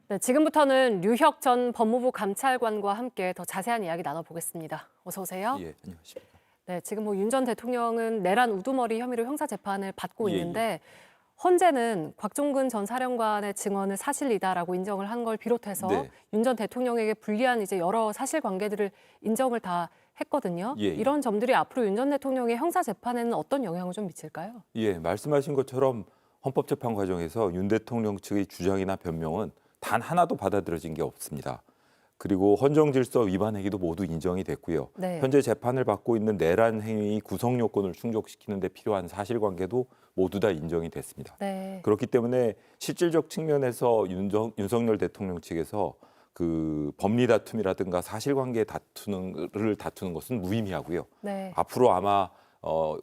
네, 지금부터는 류혁 전 법무부 감찰관과 함께 더 자세한 이야기 나눠보겠습니다. 어서 오세요. 예, 안녕하십니까. 네, 지금 윤 전 대통령은 내란 우두머리 혐의로 형사 재판을 받고 예, 있는데 헌재는 곽종근 전 사령관의 증언을 사실이다라고 인정을 한 걸 비롯해서 네. 윤 전 대통령에게 불리한 여러 사실관계들을 인정을 다 했거든요. 예, 예. 이런 점들이 앞으로 윤 전 대통령의 형사 재판에는 어떤 영향을 좀 미칠까요? 예, 말씀하신 것처럼 헌법재판 과정에서 윤 대통령 측의 주장이나 변명은 단 하나도 받아들여진 게 없습니다. 그리고 헌정질서 위반 행위도 모두 인정이 됐고요. 네. 현재 재판을 받고 있는 내란 행위 구성 요건을 충족시키는 데 필요한 사실관계도 모두 다 인정이 됐습니다. 네. 그렇기 때문에 실질적 측면에서 윤석열 대통령 측에서 그 법리 다툼이라든가 사실관계 다투는 것은 무의미하고요. 네. 앞으로 아마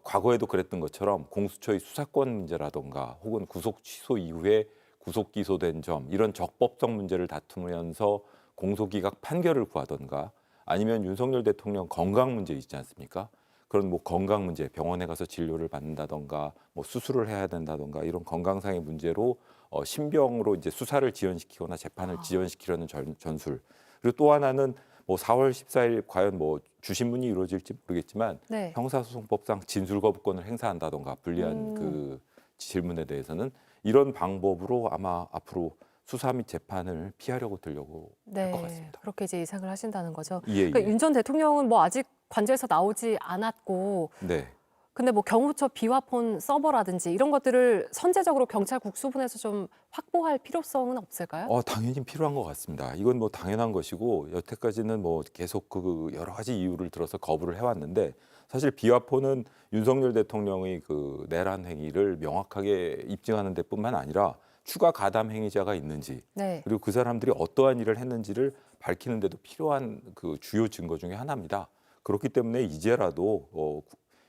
과거에도 그랬던 것처럼 공수처의 수사권 문제라든가 혹은 구속 취소 이후에 구속 기소된 점 이런 적법성 문제를 다투면서 공소기각 판결을 구하던가 아니면 윤석열 대통령 건강 문제 있지 않습니까? 그런 건강 문제, 병원에 가서 진료를 받는다던가 수술을 해야 된다던가 이런 건강상의 문제로 신병으로 이제 수사를 지연시키거나 재판을 지연시키려는 전술. 그리고 또 하나는 4월 14일 과연 주신문이 이루어질지 모르겠지만 네. 형사소송법상 진술거부권을 행사한다던가 불리한 그 질문에 대해서는 이런 방법으로 아마 앞으로 수사 및 재판을 피하려고 들려고 할 것 같습니다. 그렇게 예상을 하신다는 거죠. 예, 그러니까 예. 윤 전 대통령은 아직 관저에서 나오지 않았고, 네. 근데 경호처 비화폰 서버라든지 이런 것들을 선제적으로 경찰 국수본에서 좀 확보할 필요성은 없을까요? 당연히 필요한 것 같습니다. 이건 당연한 것이고 여태까지는 계속 그 여러 가지 이유를 들어서 거부를 해왔는데 사실 비화폰은 윤석열 대통령의 그 내란 행위를 명확하게 입증하는 데뿐만 아니라 추가 가담 행위자가 있는지 네. 그리고 그 사람들이 어떠한 일을 했는지를 밝히는 데도 필요한 그 주요 증거 중에 하나입니다. 그렇기 때문에 이제라도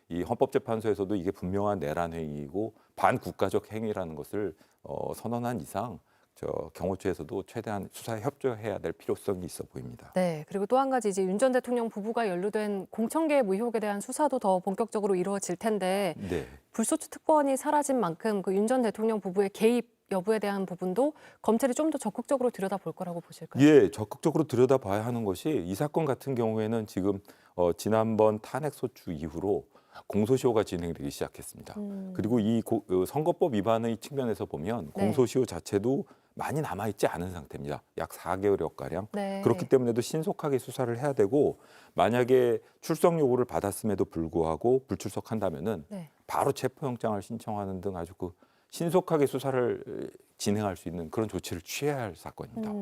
이 헌법재판소에서도 이게 분명한 내란 행위이고 반국가적 행위라는 것을 선언한 이상 경호처에서도 최대한 수사에 협조해야 될 필요성이 있어 보입니다. 네. 그리고 또 한 가지 윤 전 대통령 부부가 연루된 공천계획 의혹에 대한 수사도 더 본격적으로 이루어질 텐데 네. 불소추 특권이 사라진 만큼 그 윤 전 대통령 부부의 개입 여부에 대한 부분도 검찰이 좀 더 적극적으로 들여다볼 거라고 보실까요? 예, 적극적으로 들여다봐야 하는 것이 이 사건 같은 경우에는 지금 지난번 탄핵 소추 이후로 공소시효가 진행되기 시작했습니다. 그리고 이 선거법 위반의 측면에서 보면 네. 공소시효 자체도 많이 남아있지 않은 상태입니다. 약 4개월여 가량. 네. 그렇기 때문에도 신속하게 수사를 해야 되고 만약에 출석 요구를 받았음에도 불구하고 불출석한다면은 네. 바로 체포영장을 신청하는 등 아주 신속하게 수사를 진행할 수 있는 그런 조치를 취해야 할 사건입니다.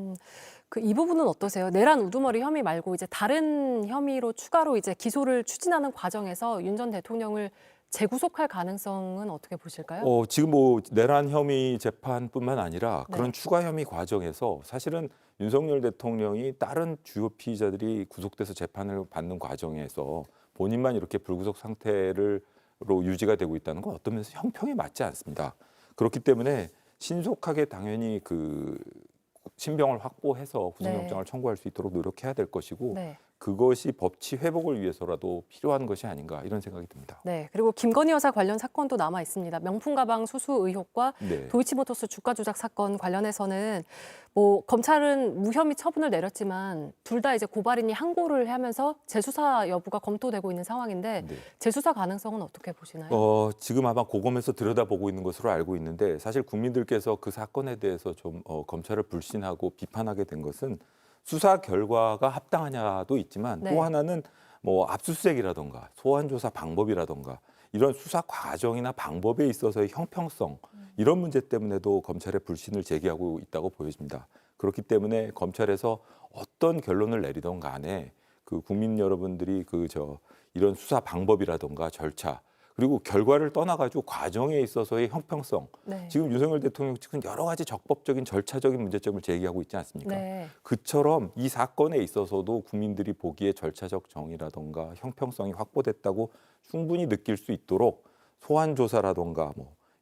이 부분은 어떠세요? 내란 우두머리 혐의 말고 다른 혐의로 추가로 기소를 추진하는 과정에서 윤 전 대통령을 재구속할 가능성은 어떻게 보실까요? 지금 내란 혐의 재판뿐만 아니라 네. 그런 추가 혐의 과정에서 사실은 윤석열 대통령이 다른 주요 피의자들이 구속돼서 재판을 받는 과정에서 본인만 이렇게 불구속 상태로 유지가 되고 있다는 건 어떤 면에서 형평에 맞지 않습니다. 그렇기 때문에 신속하게 당연히 그 신병을 확보해서 구속영장을 청구할 수 있도록 노력해야 될 것이고 네. 그것이 법치 회복을 위해서라도 필요한 것이 아닌가 이런 생각이 듭니다. 네. 그리고 김건희 여사 관련 사건도 남아 있습니다. 명품 가방 수수 의혹과 네. 도이치모터스 주가 조작 사건 관련해서는 검찰은 무혐의 처분을 내렸지만 둘 다 고발인이 항고를 하면서 재수사 여부가 검토되고 있는 상황인데 네. 재수사 가능성은 어떻게 보시나요? 지금 아마 고검에서 들여다보고 있는 것으로 알고 있는데 사실 국민들께서 그 사건에 대해서 좀 검찰을 불신하고 비판하게 된 것은 수사 결과가 합당하냐도 있지만 네. 또 하나는 압수수색이라던가 소환 조사 방법이라던가 이런 수사 과정이나 방법에 있어서의 형평성 이런 문제 때문에도 검찰의 불신을 제기하고 있다고 보여집니다. 그렇기 때문에 검찰에서 어떤 결론을 내리던 간에 그 국민 여러분들이 이런 수사 방법이라던가 절차 그리고 결과를 떠나가지고 과정에 있어서의 형평성 네. 지금 윤석열 대통령 측은 여러 가지 적법적인 절차적인 문제점을 제기하고 있지 않습니까? 네. 그처럼 이 사건에 있어서도 국민들이 보기에 절차적 정의라던가 형평성이 확보됐다고 충분히 느낄 수 있도록 소환 조사라던가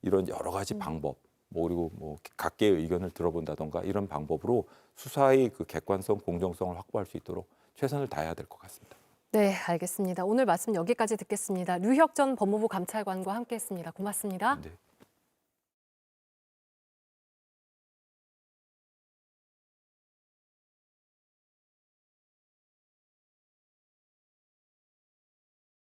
이런 여러 가지 방법 그리고 각계의 의견을 들어본다던가 이런 방법으로 수사의 그 객관성, 공정성을 확보할 수 있도록 최선을 다해야 될 것 같습니다. 네, 알겠습니다. 오늘 말씀 여기까지 듣겠습니다. 류혁 전 법무부 감찰관과 함께했습니다. 고맙습니다. 네.